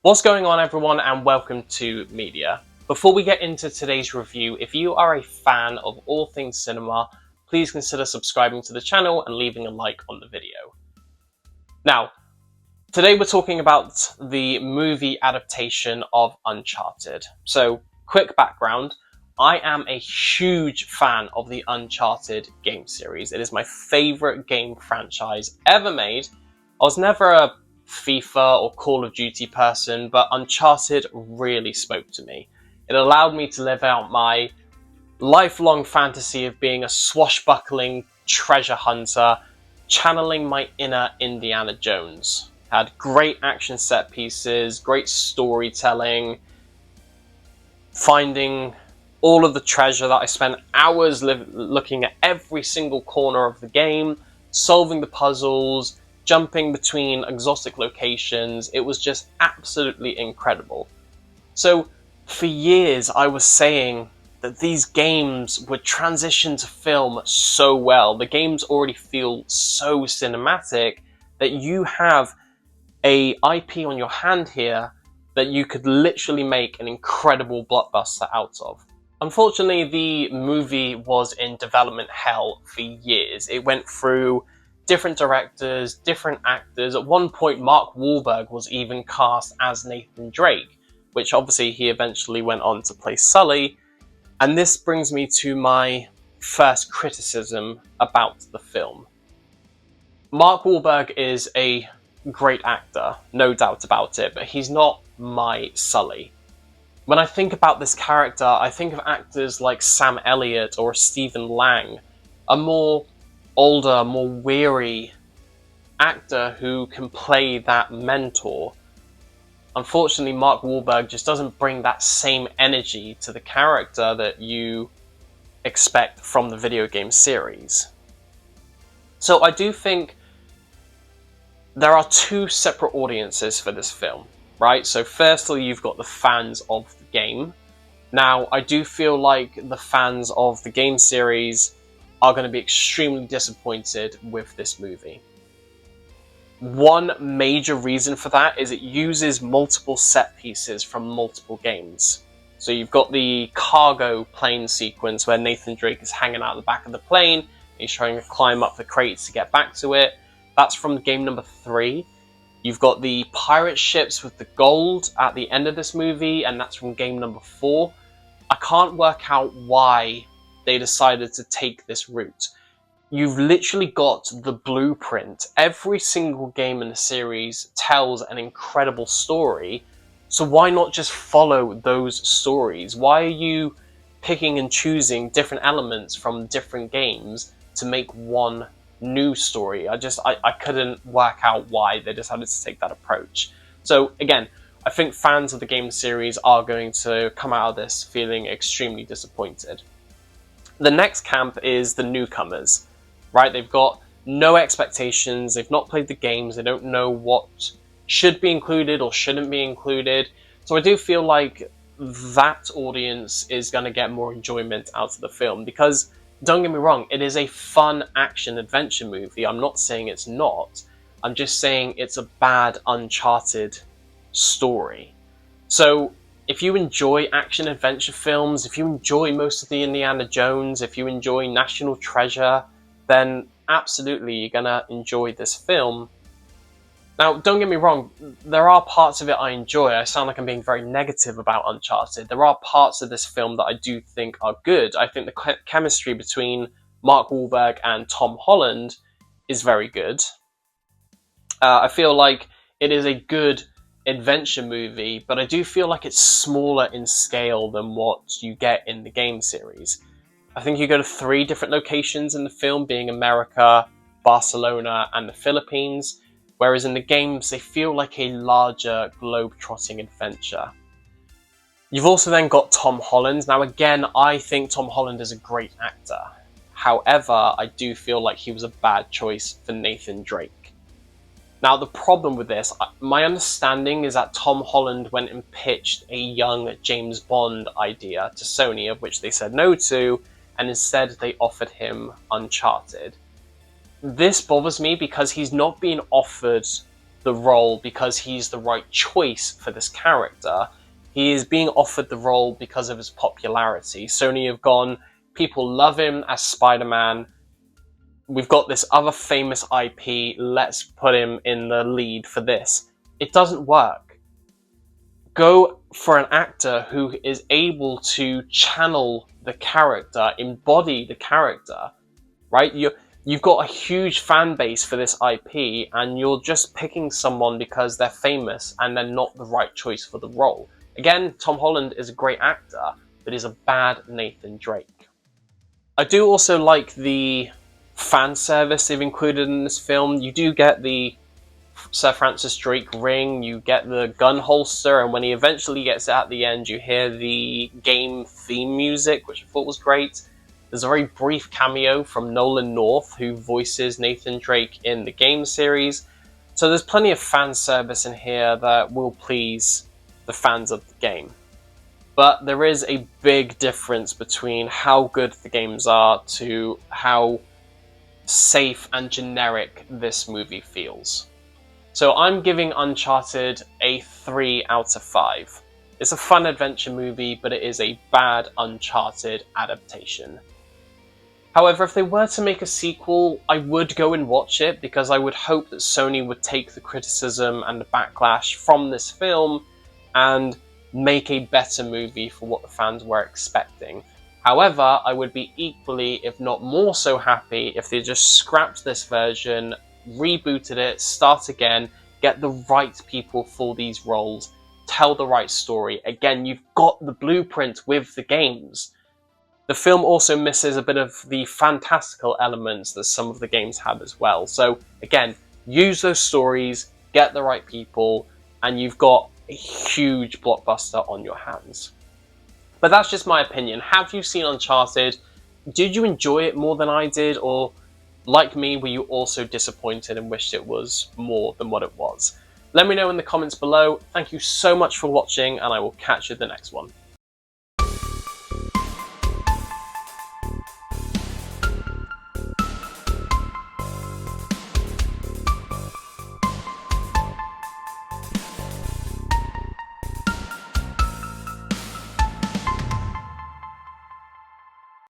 What's going on, everyone, and welcome to Media. Before we get into today's review, if you are a fan of all things cinema, please consider subscribing to the channel and leaving a like on the video. Now, today we're talking about the movie adaptation of Uncharted. So, quick background, I am a huge fan of the Uncharted game series. It is my favourite game franchise ever made. I was never a FIFA or Call of Duty person, but Uncharted really spoke to me. It allowed me to live out my lifelong fantasy of being a swashbuckling treasure hunter, channeling my inner Indiana Jones. Had great action set pieces, great storytelling, finding all of the treasure that I spent hours looking at every single corner of the game, solving the puzzles, jumping between exotic locations. It was just absolutely incredible. So for years I was saying that these games would transition to film so well. The games already feel so cinematic that you have a IP on your hand here that you could literally make an incredible blockbuster out of. Unfortunately, the movie was in development hell for years. It went through different directors, different actors. At one point, Mark Wahlberg was even cast as Nathan Drake, which obviously he eventually went on to play Sully. And this brings me to my first criticism about the film. Mark Wahlberg is a great actor, no doubt about it, but he's not my Sully. When I think about this character, I think of actors like Sam Elliott or Stephen Lang, a more older, more weary actor who can play that mentor. Unfortunately, Mark Wahlberg just doesn't bring that same energy to the character that you expect from the video game series. So I do think there are two separate audiences for this film, right? So firstly, you've got the fans of the game. Now, I do feel like the fans of the game series are going to be extremely disappointed with this movie. One major reason for that is it uses multiple set pieces from multiple games. So you've got the cargo plane sequence where Nathan Drake is hanging out the back of the plane, and he's trying to climb up the crates to get back to it. That's from game number 3. You've got the pirate ships with the gold at the end of this movie, and that's from game number 4. I can't work out why they decided to take this route. You've literally got the blueprint. Every single game in the series tells an incredible story, so why not just follow those stories? Why are you picking and choosing different elements from different games to make one new story? I couldn't work out why they decided to take that approach. So again, I think fans of the game series are going to come out of this feeling extremely disappointed. The next camp is the newcomers, right? They've got no expectations, they've not played the games, they don't know what should be included or shouldn't be included. So I do feel like that audience is going to get more enjoyment out of the film, because don't get me wrong, it is a fun action-adventure movie. I'm not saying it's not. I'm just saying it's a bad Uncharted story. So if you enjoy action-adventure films, if you enjoy most of the Indiana Jones, if you enjoy National Treasure, then absolutely you're going to enjoy this film. Now, don't get me wrong, there are parts of it I enjoy. I sound like I'm being very negative about Uncharted. There are parts of this film that I do think are good. I think the chemistry between Mark Wahlberg and Tom Holland is very good. I feel like it is a good adventure movie, but I do feel like it's smaller in scale than what you get in the game series. I think you go to 3 different locations in the film, being America, Barcelona, and the Philippines. Whereas in the games, they feel like a larger globe-trotting adventure. You've also then got Tom Holland. Now again, I think Tom Holland is a great actor. However, I do feel like he was a bad choice for Nathan Drake. Now the problem with this, my understanding is that Tom Holland went and pitched a young James Bond idea to Sony, of which they said no to, and instead they offered him Uncharted. This bothers me because he's not being offered the role because he's the right choice for this character. He is being offered the role because of his popularity. Sony have gone, people love him as Spider-Man. We've got this other famous IP, let's put him in the lead for this. It doesn't work. Go for an actor who is able to channel the character, embody the character, right? You've got a huge fan base for this IP, and you're just picking someone because they're famous and they're not the right choice for the role. Again, Tom Holland is a great actor, but he's a bad Nathan Drake. I do also like the fan service they've included in this film. You do get the Sir Francis Drake ring, you get the gun holster, and when he eventually gets it at the end, you hear the game theme music, which I thought was great. There's a very brief cameo from Nolan North, who voices Nathan Drake in the game series. So there's plenty of fan service in here that will please the fans of the game. But there is a big difference between how good the games are to how safe and generic this movie feels. So I'm giving Uncharted a 3 out of 5. It's a fun adventure movie, but it is a bad Uncharted adaptation. However, if they were to make a sequel, I would go and watch it, because I would hope that Sony would take the criticism and the backlash from this film and make a better movie for what the fans were expecting. However, I would be equally, if not more so happy, if they just scrapped this version, rebooted it, start again, get the right people for these roles, tell the right story. Again, you've got the blueprint with the games. The film also misses a bit of the fantastical elements that some of the games have as well. So again, use those stories, get the right people, and you've got a huge blockbuster on your hands. But that's just my opinion. Have you seen Uncharted? Did you enjoy it more than I did? Or like me, were you also disappointed and wished it was more than what it was? Let me know in the comments below. Thank you so much for watching, and I will catch you in the next one.